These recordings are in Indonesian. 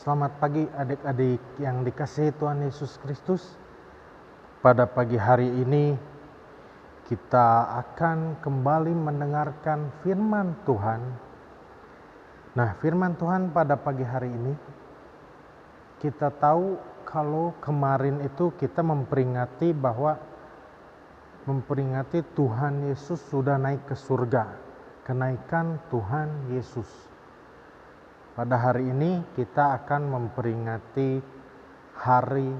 Selamat pagi adik-adik yang dikasihi Tuhan Yesus Kristus. Pada pagi hari ini kita akan kembali mendengarkan firman Tuhan. Nah, firman Tuhan pada pagi hari ini kita tahu kalau kemarin itu kita memperingati Tuhan Yesus sudah naik ke surga. Kenaikan Tuhan Yesus. Pada hari ini kita akan memperingati hari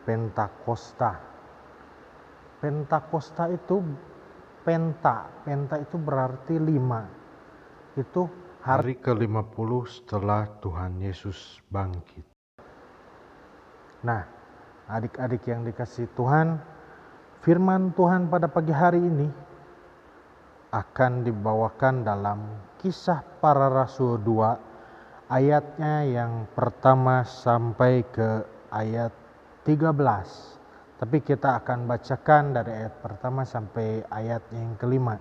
Pentakosta. Pentakosta itu penta itu berarti 5. Itu hari ke-50 setelah Tuhan Yesus bangkit. Nah, adik-adik yang dikasihi Tuhan, firman Tuhan pada pagi hari ini akan dibawakan dalam Kisah Para Rasul 2 ayatnya yang pertama sampai ke ayat 13. Tapi kita akan bacakan dari ayat pertama sampai ayat yang kelima.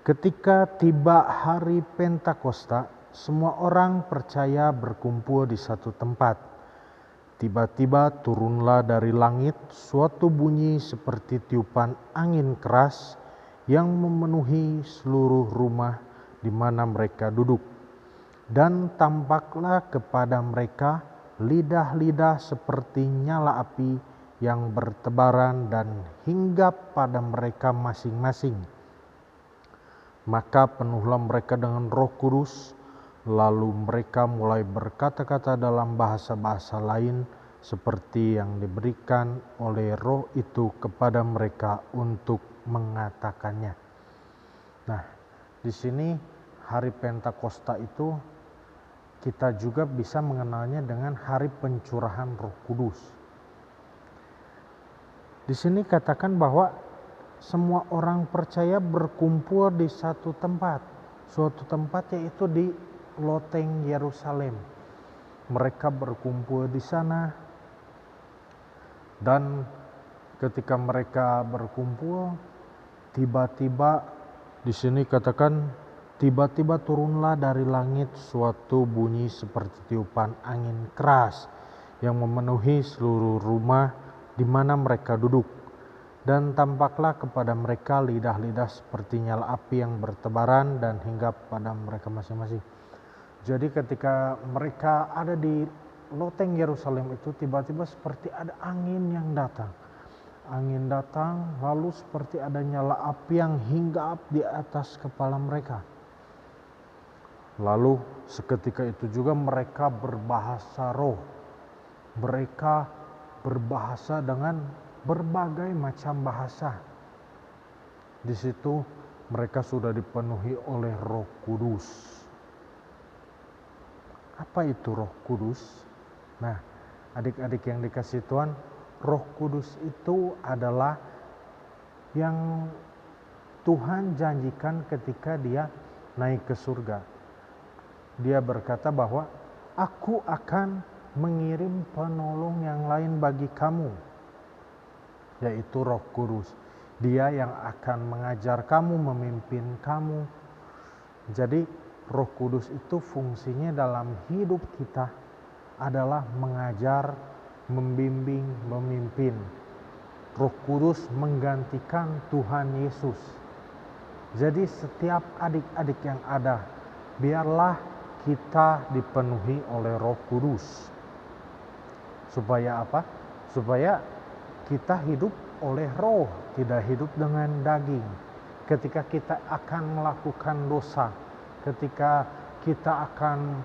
Ketika tiba hari Pentakosta, semua orang percaya berkumpul di satu tempat. Tiba-tiba turunlah dari langit suatu bunyi seperti tiupan angin keras yang memenuhi seluruh rumah di mana mereka duduk. Dan tampaklah kepada mereka lidah-lidah seperti nyala api yang bertebaran dan hinggap pada mereka masing-masing. Maka penuhlah mereka dengan Roh Kudus, lalu mereka mulai berkata-kata dalam bahasa-bahasa lain seperti yang diberikan oleh Roh itu kepada mereka untuk mengatakannya. Nah, di sini hari Pentakosta itu kita juga bisa mengenalnya dengan hari pencurahan Roh Kudus. Di sini katakan bahwa semua orang percaya berkumpul di satu tempat. Suatu tempat yaitu di loteng Yerusalem. Mereka berkumpul di sana dan ketika mereka berkumpul tiba-tiba di sini katakan tiba-tiba turunlah dari langit suatu bunyi seperti tiupan angin keras yang memenuhi seluruh rumah di mana mereka duduk. Dan tampaklah kepada mereka lidah-lidah seperti nyala api yang bertebaran dan hinggap pada mereka masing-masing. Jadi ketika mereka ada di loteng Yerusalem itu tiba-tiba seperti ada angin yang datang. Angin datang lalu seperti ada nyala api yang hinggap di atas kepala mereka. Lalu seketika itu juga mereka berbahasa roh. Mereka berbahasa dengan berbagai macam bahasa. Di situ mereka sudah dipenuhi oleh Roh Kudus. Apa itu Roh Kudus? Nah, adik-adik yang dikasihi Tuhan, Roh Kudus itu adalah yang Tuhan janjikan ketika Dia naik ke surga. Dia berkata bahwa aku akan mengirim penolong yang lain bagi kamu, yaitu Roh Kudus. Dia yang akan mengajar kamu, memimpin kamu. Jadi Roh Kudus itu fungsinya dalam hidup kita adalah mengajar, membimbing, memimpin. Roh Kudus menggantikan Tuhan Yesus. Jadi setiap adik-adik yang ada, biarlah kita dipenuhi oleh Roh Kudus. Supaya apa? Supaya kita hidup oleh roh, tidak hidup dengan daging. Ketika kita akan melakukan dosa, ketika kita akan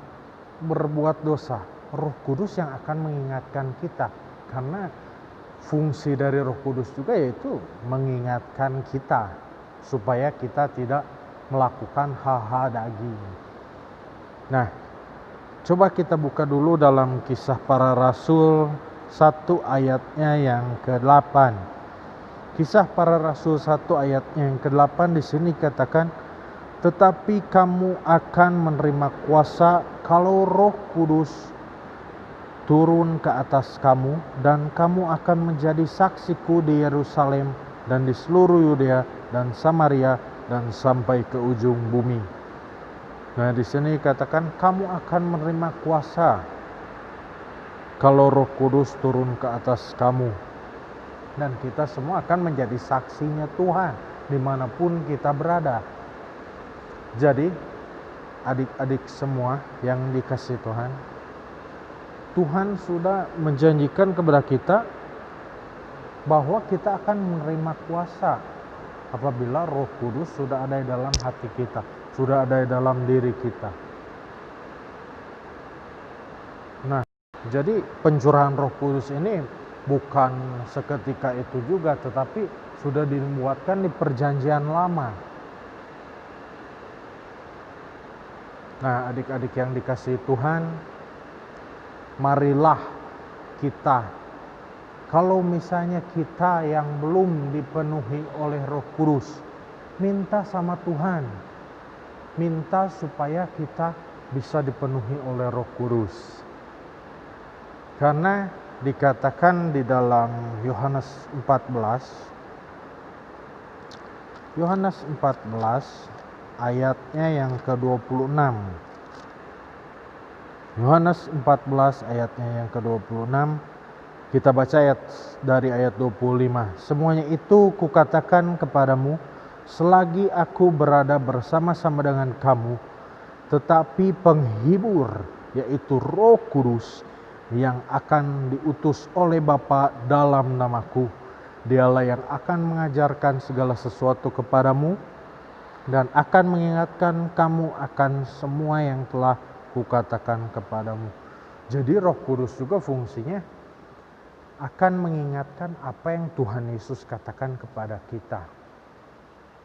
berbuat dosa, Roh Kudus yang akan mengingatkan kita. Karena fungsi dari Roh Kudus juga yaitu mengingatkan kita supaya kita tidak melakukan hal-hal daging. Nah, coba kita buka dulu dalam Kisah Para Rasul 1 ayatnya yang ke-8. Kisah Para Rasul 1 ayatnya yang ke-8 di sini katakan, tetapi kamu akan menerima kuasa kalau Roh Kudus turun ke atas kamu, dan kamu akan menjadi saksiku di Yerusalem dan di seluruh Yudea dan Samaria dan sampai ke ujung bumi. Nah, di sini katakan kamu akan menerima kuasa kalau Roh Kudus turun ke atas kamu. Dan kita semua akan menjadi saksinya Tuhan dimanapun kita berada. Jadi adik-adik semua yang dikasihi Tuhan, Tuhan sudah menjanjikan kepada kita bahwa kita akan menerima kuasa apabila Roh Kudus sudah ada di dalam hati kita, sudah ada di dalam diri kita. Nah, jadi pencurahan Roh Kudus ini bukan seketika itu juga, tetapi sudah dibuatkan di perjanjian lama. Nah, adik-adik yang dikasihi Tuhan, marilah kita, kalau misalnya kita yang belum dipenuhi oleh Roh Kudus, minta sama Tuhan, minta supaya kita bisa dipenuhi oleh Roh Kudus. Karena dikatakan di dalam Yohanes 14 ayatnya yang ke-26. Yohanes 14 ayatnya yang ke-26, kita baca dari ayat 25. Semuanya itu kukatakan kepadamu selagi aku berada bersama-sama dengan kamu, tetapi penghibur, yaitu Roh Kudus, yang akan diutus oleh Bapa dalam namaku, Dialah yang akan mengajarkan segala sesuatu kepadamu dan akan mengingatkan kamu akan semua yang telah kukatakan kepadamu. Jadi Roh Kudus juga fungsinya akan mengingatkan apa yang Tuhan Yesus katakan kepada kita.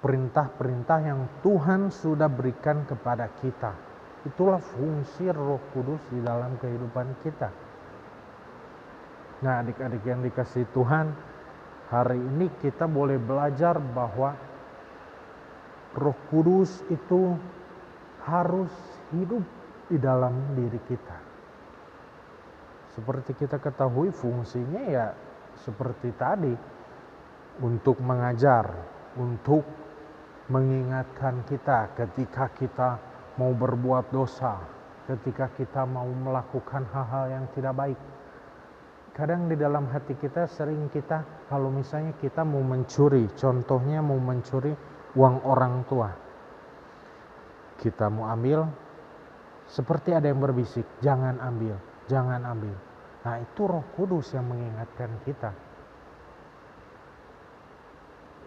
Perintah-perintah yang Tuhan sudah berikan kepada kita. Itulah fungsi Roh Kudus di dalam kehidupan kita. Nah, adik-adik yang dikasihi Tuhan, hari ini kita boleh belajar bahwa Roh Kudus itu harus hidup di dalam diri kita. Seperti kita ketahui fungsinya ya seperti tadi, untuk mengajar, untuk mengingatkan kita ketika kita mau berbuat dosa, ketika kita mau melakukan hal-hal yang tidak baik. Kadang di dalam hati kita sering kita, kalau misalnya kita mau mencuri, contohnya mau mencuri uang orang tua, kita mau ambil, seperti ada yang berbisik, jangan ambil, jangan ambil. Nah, itu Roh Kudus yang mengingatkan kita.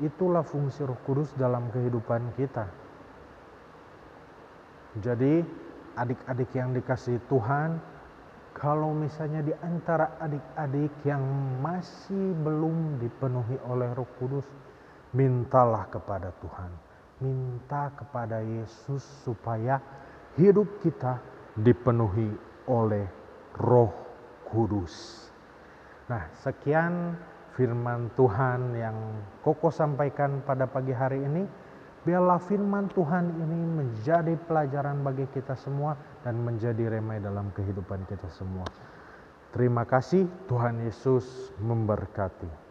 Itulah fungsi Roh Kudus dalam kehidupan kita. Jadi adik-adik yang dikasihi Tuhan, kalau misalnya di antara adik-adik yang masih belum dipenuhi oleh Roh Kudus, mintalah kepada Tuhan. Minta kepada Yesus supaya hidup kita dipenuhi oleh Roh Kudus. Nah, sekian firman Tuhan yang Koko sampaikan pada pagi hari ini. Biarlah firman Tuhan ini menjadi pelajaran bagi kita semua dan menjadi remai dalam kehidupan kita semua. Terima kasih, Tuhan Yesus memberkati.